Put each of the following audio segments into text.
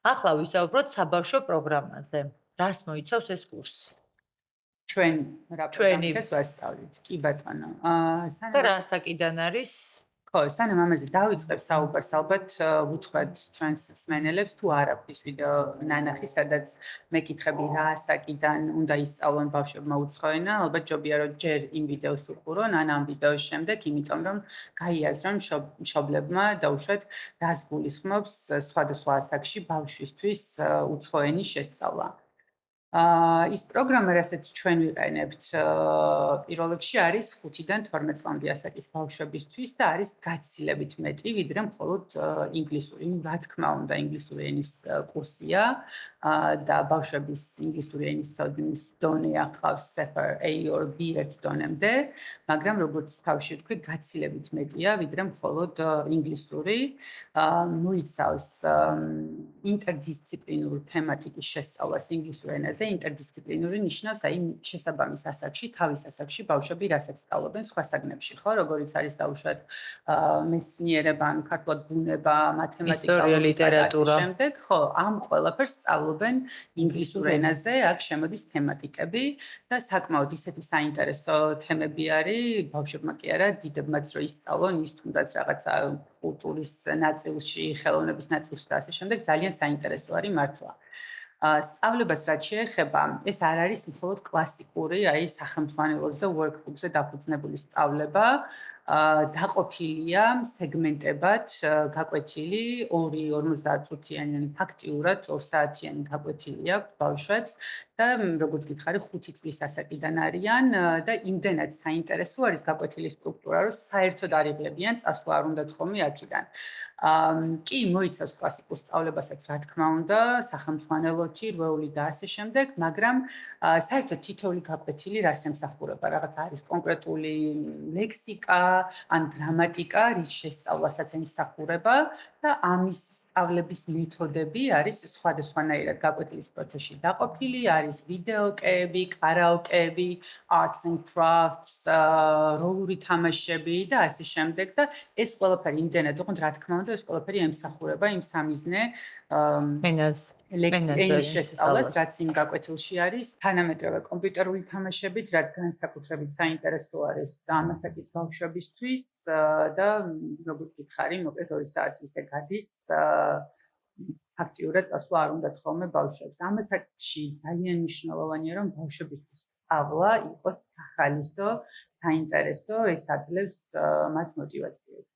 ახლა ვისაუბროთ საბავშვო პროგრამაზე. რას მოიცავს ეს კურსი? ჩვენ რა ჩვენი პროგრამას ვასწავლით? კი ბატონო. და სანამ რა საკიდან არის? ხო, სანამ ამაზე დავიწყებ საუბარს, ალბათ ვუთხრათ ჩვენს მსმენელებს თუ არ აქვს ვიდეო ნანახი, სადაც მეკითხები რა საკიდან უნდა ისწავლონ ბავშვებმა უცხო ენა, ალბათ ჯობია რომ ჯერ იმ ვიდეოს უყურონ, ან ამ ვიდეოს შემდეგ, იმიტომ რომ გაიაზრონ მშობლებმა დაუშვათ რას გულისხმობს სხვადასხვა ასაკში ბავშვისთვის უცხო ენის შესწავლა. ის პროგრამა, რასაც ჩვენ ვიყენებთ, პირველ რიგში არის 5-დან 12 წლამდე ასაკის ბავშვებისთვის და არის გაცილებით მეტი, ვიდრე მხოლოდ ინგლისური. რა თქმა უნდა, ინგლისური ენის კურსია და ბავშვების ინგლისური ენის ცოდნის დონე ახლავს SEFR A or B დონემდე, მაგრამ როგორც თავში ვთქვი, გაცილებით მეტია, ვიდრე მხოლოდ ინგლისური. მოიცავს ინტერდისციპლინურ თემატიკის შესწავლას ინგლისურ ენაზე. ინტერდისციპლინური ნიშნავს აი შესაბამის ასაკში, თავის ასაკში ბავშვები რასაც სწავლობენ სხვა საგნებში, ხო, როგორიც არის დაუშვათ მეცნიერება, ქართულად ბუნება, მათემატიკა, ლიტერატურა. შემდეგ, ხო, ამ ყველაფერს სწავლობენ ინგლისურ ენაზე, აქ შემოდის თემატიკები და საკმაოდ ისეთი საინტერესო თემები არის, ბავშვებმა კი არა, დიდებმაც რო ისწავლონ, ის თუნდაც რაღაცა კულტურის ნაწილში, ხელოვნების ნაწილში და ასე შემდეგ, ძალიან საინტერესო არის მართლა. სწავლებას რაც შეეხება, ეს არ არის მხოლოდ კლასიკური, აი სახელმძღვანელოზე, workbook-ზე დაფუძნებული სწავლება, დაყოფილია სეგმენტებად, გაკვეთილი 2-50 წუთიანი, yani ფაქტიურად 2 საათიანი გაკვეთილი აქვს ბავშვებს და როგორც გითხარი 5 წლის ასაკიდან არიან და იმდენად საინტერესო არის გაკვეთილის სტრუქტურა, რომ საერთოდ არ იღლებიან წასვლა არ უნდათ ხოლმე აქედან. კი მოიცავს კლასიკურ სწავლებასაც, რა თქმა უნდა, სახელმძღვანელოთი, რვეული და ასე შემდეგ, მაგრამ საერთოდ თითოეული გაკვეთილი რას ემსახურება, რაღაც არის კონკრეტული ლექსიკა, ან გრამატიკა, რის შესწავლასაც ემსახურება და ამის სწავლების მეთოდები არის სხვადასხვანაირად გაკვეთილის პროცესში დაყოფილი, არის ვიდეოკეები, კარაოკეები, arts and crafts, როლური თამაშები და ასე შემდეგ და ეს ყველაფერი იმდენად, ოღონდ რა თქმა უნდა, ეს ყველაფერი ემსახურება იმ სამიზნე ენის შესწავლას, რაც იმ გაკვეთილში არის, თანამედროვე კომპიუტერული თამაშებით, რაც განსაკუთრებით საინტერესო არის ამ ასაკის ბავშვებისთვის და როგორც გითხარი, მოკლედ 2 საათი ისე გადის, ფაქტიურად წასვლა არ უნდათ ხოლმე ბავშვებს. ამ ასაკში ძალიან მნიშვნელოვანია, რომ ბავშვებისთვის სწავლა იყოს სახალისო, საინტერესო, ეს აძლევს მათ мотиваციას.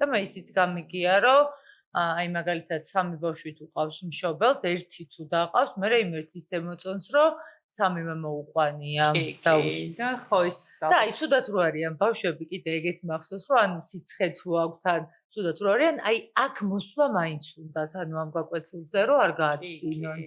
და მე ისიც გამიგია, რომ აი მაგალითად 3 ბავშვი თუ ყავს მშობელს, ერთი თუ დაყავს, მე იმ ერთს ისე მოწონს, რომ 3-მე მოუყვანია და ხო ისიც და აი თუდად რო არიან ბავშვები, კიდე ეგეც მახსოვს, რომ ან სიცხე თუ აქვთ, ან თუდად რო არიან, აი აქ მოსვლა მაინც უნდათ, ანუ ამ გაკვეთილზე რო არ გააცდინონ.